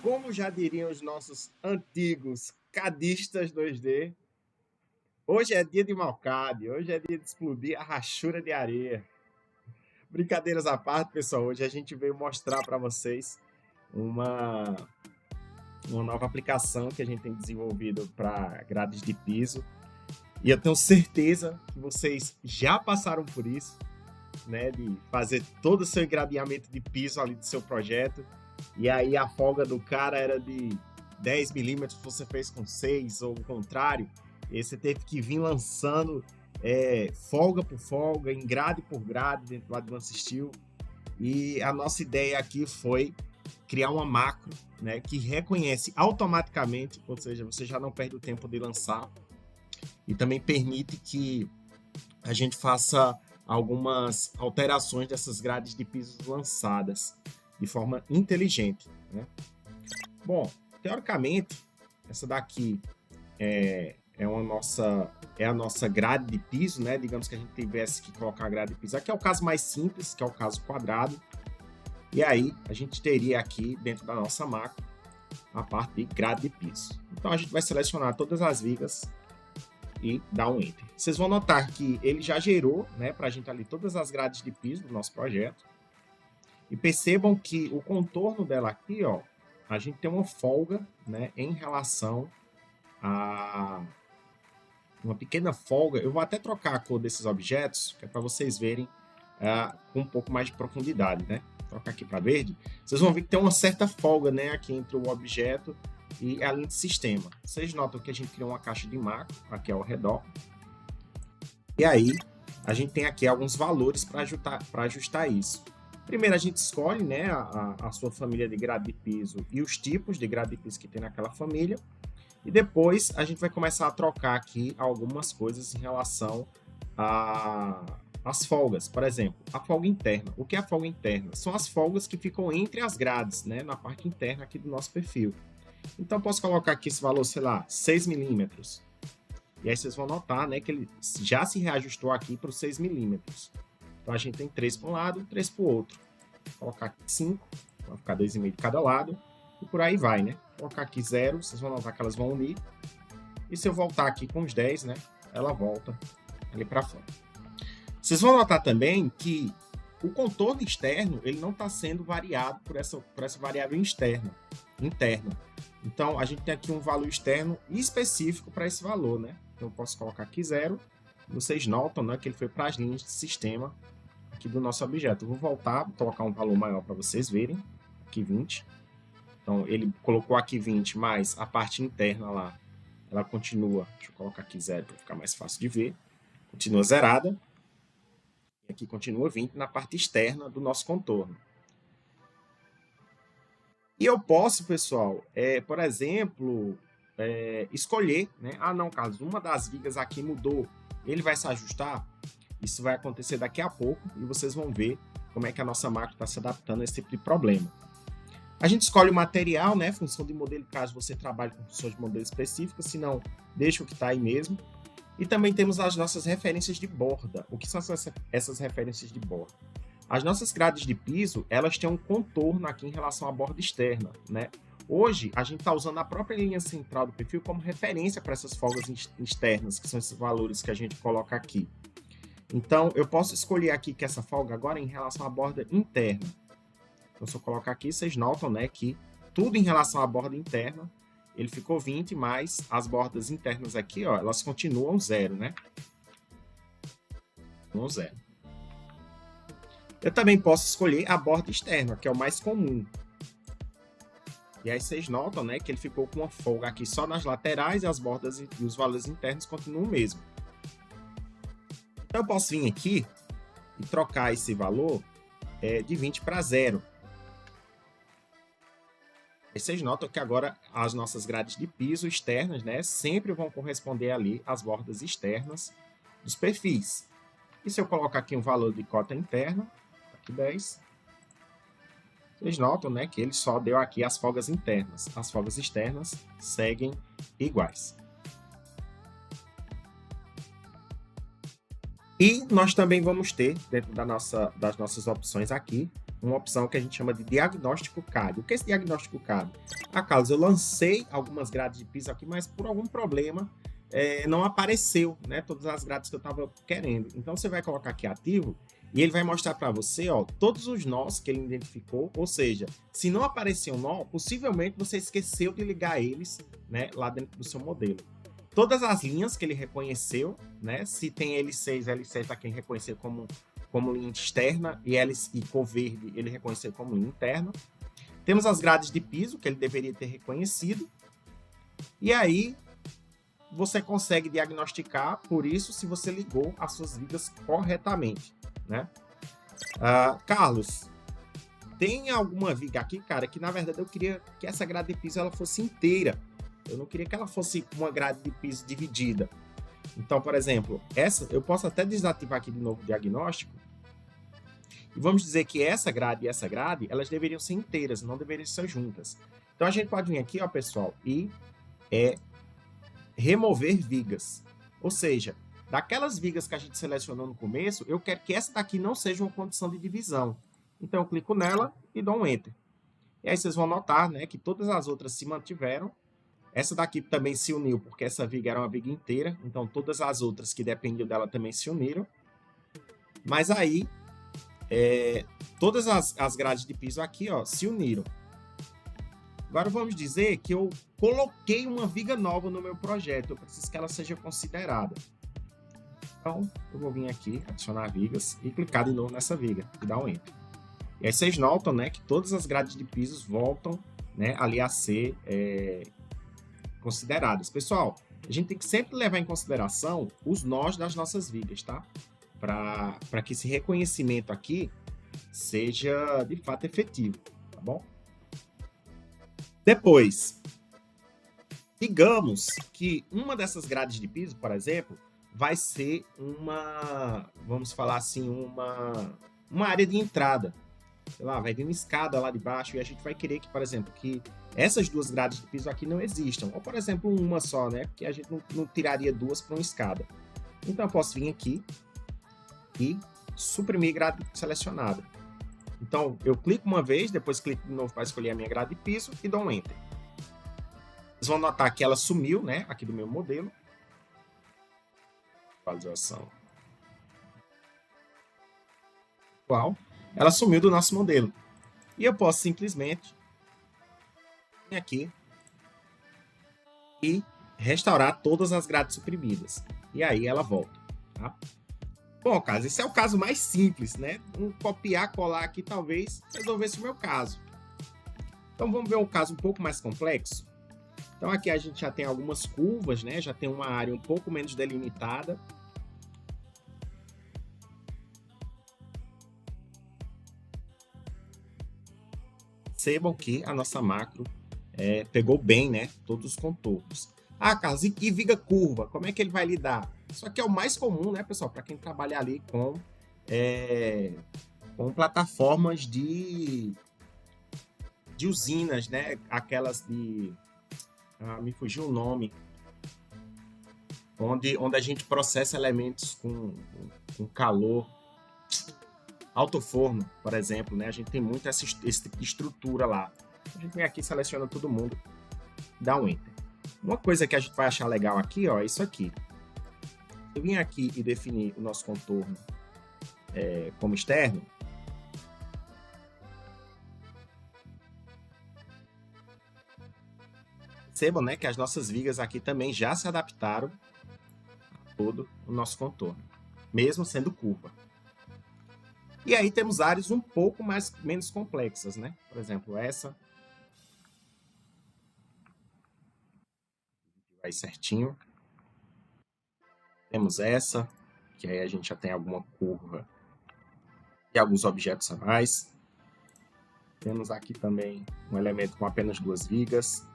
Como já diriam os nossos antigos cadistas 2D, hoje é dia de Malcade, hoje é dia de explodir a rachura de areia. Brincadeiras à parte, pessoal, hoje a gente veio mostrar para vocês uma, uma nova aplicação que a gente tem desenvolvido para grades de piso. E eu tenho certeza que vocês já passaram por isso, né, de fazer todo o seu engradeamento de piso ali do seu projeto. E aí a folga do cara era de 10 milímetros, você fez com 6, ou o contrário. E aí você teve que vir lançando folga por folga, engrade por grade dentro do Advanced Steel. E a nossa ideia aqui foi criar uma macro, né, que reconhece automaticamente, ou seja, você já não perde o tempo de lançar. E também permite que a gente faça algumas alterações dessas grades de pisos lançadas de forma inteligente, né? Bom, teoricamente, essa daqui é a nossa grade de piso, né? Digamos que a gente tivesse que colocar a grade de piso. Aqui é o caso mais simples, que é o caso quadrado. E aí, a gente teria aqui, dentro da nossa macro, a parte de grade de piso. Então, a gente vai selecionar todas as vigas e dar um Enter. Vocês vão notar que ele já gerou, né, para a gente ali todas as grades de piso do nosso projeto. E percebam que o contorno dela aqui, ó, a gente tem uma folga, né, em relação a uma pequena folga. Eu vou até trocar a cor desses objetos, que é para vocês verem com um pouco mais de profundidade, né? Vou trocar aqui para verde. Vocês vão ver que tem uma certa folga, né, aqui entre o objeto e a linha de sistema. Vocês notam que a gente criou uma caixa de macro aqui ao redor. E aí, a gente tem aqui alguns valores para ajustar isso. Primeiro, a gente escolhe, né, a sua família de grade de piso e os tipos de grade de piso que tem naquela família. E depois, a gente vai começar a trocar aqui algumas coisas em relação às folgas. Por exemplo, a folga interna. O que é a folga interna? São as folgas que ficam entre as grades, né, na parte interna aqui do nosso perfil. Então, posso colocar aqui esse valor, sei lá, 6 milímetros. E aí vocês vão notar, né, que ele já se reajustou aqui para os 6 milímetros. Então, a gente tem 3 para um lado, 3 para o outro. Vou colocar aqui 5, vai ficar 2,5 de cada lado. E por aí vai, né? Vou colocar aqui 0, vocês vão notar que elas vão unir. E se eu voltar aqui com os 10, né, ela volta ali para fora. Vocês vão notar também que o contorno externo ele não está sendo variado por essa variável interna. Então, a gente tem aqui um valor externo específico para esse valor, né? Então, eu posso colocar aqui 0. Vocês notam, né, que ele foi para as linhas de sistema aqui do nosso objeto. Eu vou voltar, vou colocar um valor maior para vocês verem. Aqui 20. Então, ele colocou aqui 20, mas a parte interna lá, ela continua. Deixa eu colocar aqui 0 para ficar mais fácil de ver. Continua zerada. E aqui continua 20 na parte externa do nosso contorno. E eu posso, pessoal, por exemplo, escolher, né? Ah, não, Carlos, uma das vigas aqui mudou. Ele vai se ajustar? Isso vai acontecer daqui a pouco e vocês vão ver como é que a nossa máquina está se adaptando a esse tipo de problema. A gente escolhe o material, né? Função de modelo, caso você trabalhe com funções de modelo específicas, se não, deixa o que está aí mesmo. E também temos as nossas referências de borda. O que são essas referências de borda? As nossas grades de piso, elas têm um contorno aqui em relação à borda externa, né? Hoje, a gente está usando a própria linha central do perfil como referência para essas folgas externas, que são esses valores que a gente coloca aqui. Então, eu posso escolher aqui que essa folga agora é em relação à borda interna. Então, se eu colocar aqui, vocês notam, né, que tudo em relação à borda interna, ele ficou 20, mas as bordas internas aqui, ó, elas continuam 0, né? Continuam 0. Eu também posso escolher a borda externa, que é o mais comum. E aí vocês notam, né, que ele ficou com uma folga aqui só nas laterais e as bordas e os valores internos continuam o mesmo. Então eu posso vir aqui e trocar esse valor de 20 para 0. E vocês notam que agora as nossas grades de piso externas, né, sempre vão corresponder ali às bordas externas dos perfis. E se eu colocar aqui um valor de cota interna, aqui 10, vocês notam, né, que ele só deu aqui as folgas internas. As folgas externas seguem iguais. E nós também vamos ter, dentro das nossas opções aqui, uma opção que a gente chama de diagnóstico CAD. O que é esse diagnóstico CAD? Ah, Carlos, eu lancei algumas grades de piso aqui, mas por algum problema não apareceu, né? Todas as grades que eu estava querendo. Então você vai colocar aqui ativo e ele vai mostrar para você, ó, todos os nós que ele identificou. Ou seja, se não aparecer um nó, possivelmente você esqueceu de ligar eles, né, lá dentro do seu modelo. Todas as linhas que ele reconheceu, né? Se tem L6, L7 aqui ele reconheceu como linha externa e cor verde ele reconheceu como linha interna. Temos as grades de piso, que ele deveria ter reconhecido. E aí, você consegue diagnosticar por isso se você ligou as suas vigas corretamente, né? Carlos, tem alguma viga aqui, cara, que na verdade eu queria que essa grade de piso ela fosse inteira. Eu não queria que ela fosse uma grade de piso dividida. Então, por exemplo, essa eu posso até desativar aqui de novo o diagnóstico. E vamos dizer que essa grade e essa grade, elas deveriam ser inteiras, não deveriam ser juntas. Então a gente pode vir aqui, ó, pessoal, e remover vigas. Ou seja, daquelas vigas que a gente selecionou no começo, eu quero que essa daqui não seja uma condição de divisão. Então eu clico nela e dou um Enter. E aí vocês vão notar, né, que todas as outras se mantiveram. Essa daqui também se uniu, porque essa viga era uma viga inteira. Então todas as outras que dependiam dela também se uniram. Mas aí, todas as grades de piso aqui, ó, se uniram. Agora vamos dizer que eu coloquei uma viga nova no meu projeto. Eu preciso que ela seja considerada. Então, eu vou vir aqui, adicionar vigas e clicar de novo nessa viga e dar um Enter. E aí vocês notam, né, que todas as grades de pisos voltam, né, ali a ser consideradas. Pessoal, a gente tem que sempre levar em consideração os nós das nossas vigas, tá? Para que esse reconhecimento aqui seja de fato efetivo, tá bom? Depois, digamos que uma dessas grades de piso, por exemplo, vai ser vamos falar assim, uma área de entrada. Sei lá, vai vir uma escada lá de baixo e a gente vai querer que, por exemplo, que essas duas grades de piso aqui não existam. Ou, por exemplo, uma só, né? Porque a gente não tiraria duas para uma escada. Então, eu posso vir aqui e suprimir grade selecionada. Então, eu clico uma vez, depois clico de novo para escolher a minha grade de piso e dou um Enter. Vocês vão notar que ela sumiu, né? Aqui do meu modelo. Visualização. Igual. Ela sumiu do nosso modelo. E eu posso simplesmente vir aqui e restaurar todas as grades suprimidas. E aí ela volta, tá? Bom, Carlos, esse é o caso mais simples, né? Copiar, colar aqui talvez resolvesse o meu caso. Então vamos ver um caso um pouco mais complexo. Então aqui a gente já tem algumas curvas, né? Já tem uma área um pouco menos delimitada. Percebam que a nossa macro pegou bem, né, todos os contornos. Ah, Carlos, e viga curva? Como é que ele vai lidar? Isso aqui é o mais comum, né, pessoal, para quem trabalha ali com plataformas de usinas, né, aquelas de... me fugiu o nome. Onde a gente processa elementos com calor. Autoforno, por exemplo, né? A gente tem muito esse tipo de estrutura lá. A gente vem aqui, seleciona todo mundo, dá um Enter. Uma coisa que a gente vai achar legal aqui, ó, é isso aqui. Eu vim aqui e definir o nosso contorno como externo. Percebam, né, que as nossas vigas aqui também já se adaptaram a todo o nosso contorno, mesmo sendo curva. E aí temos áreas um pouco menos complexas, né? Por exemplo, essa. Vai certinho. Temos essa, que aí a gente já tem alguma curva e alguns objetos a mais. Temos aqui também um elemento com apenas duas vigas.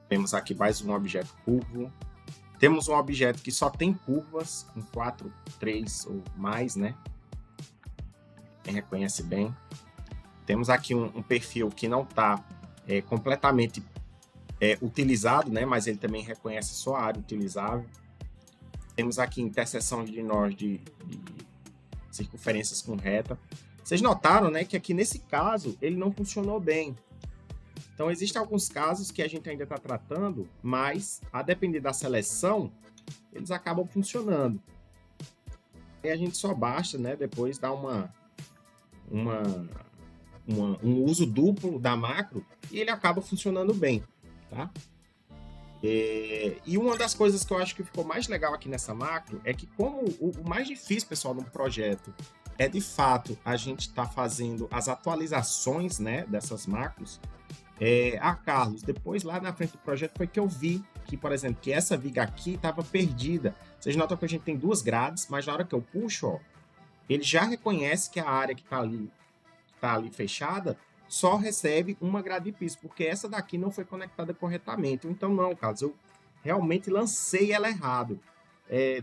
Temos aqui mais um objeto curvo. Temos um objeto que só tem curvas, com 4, 3 ou mais, né? Quem reconhece bem. Temos aqui um perfil que não está completamente utilizado, né? Mas ele também reconhece só a área utilizável. Temos aqui interseção de nós de circunferências com reta. Vocês notaram, né, que aqui nesse caso ele não funcionou bem. Então, existem alguns casos que a gente ainda está tratando, mas, a depender da seleção, eles acabam funcionando. E a gente só basta, né, depois dar uma, um uso duplo da macro e ele acaba funcionando bem, tá? E uma das coisas que eu acho que ficou mais legal aqui nessa macro é que como o mais difícil, pessoal, no projeto é, de fato, a gente está fazendo as atualizações, né, dessas macros. Carlos, depois lá na frente do projeto foi que eu vi que, por exemplo, que essa viga aqui estava perdida. Vocês notam que a gente tem duas grades, mas na hora que eu puxo, ó, ele já reconhece que a área que está ali fechada só recebe uma grade de piso, porque essa daqui não foi conectada corretamente. Então, não, Carlos, eu realmente lancei ela errado.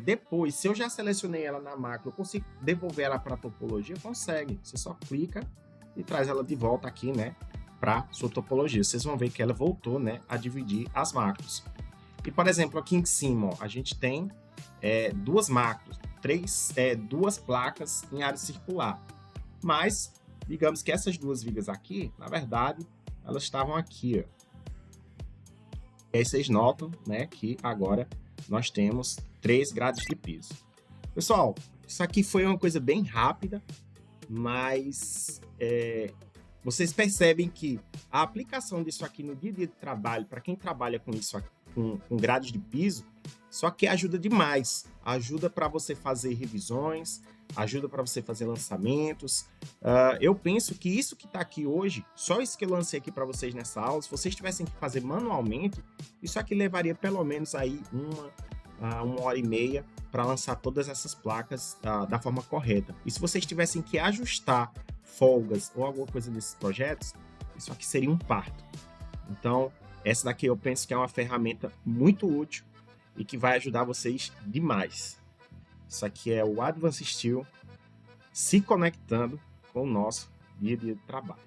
Depois, se eu já selecionei ela na macro, eu consigo devolver ela para a topologia? Consegue. Você só clica e traz ela de volta aqui, né, para sua topologia. Vocês vão ver que ela voltou, né, a dividir as macros. E, por exemplo, aqui em cima, ó, a gente tem duas macros, duas placas em área circular. Mas, digamos que essas duas vigas aqui, na verdade, elas estavam aqui, ó. E aí vocês notam, né, que agora nós temos 3 grades de piso. Pessoal, isso aqui foi uma coisa bem rápida, mas vocês percebem que a aplicação disso aqui no dia a dia de trabalho, para quem trabalha com isso aqui, com grades de piso, só que ajuda demais. Ajuda para você fazer revisões, ajuda para você fazer lançamentos. Eu penso que isso que está aqui hoje, só isso que eu lancei aqui para vocês nessa aula, se vocês tivessem que fazer manualmente, isso aqui levaria pelo menos aí uma hora e meia para lançar todas essas placas da forma correta. E se vocês tivessem que ajustar folgas ou alguma coisa desses projetos, isso aqui seria um parto. Então, essa daqui eu penso que é uma ferramenta muito útil e que vai ajudar vocês demais. Isso aqui é o Advanced Steel se conectando com o nosso dia a dia de trabalho.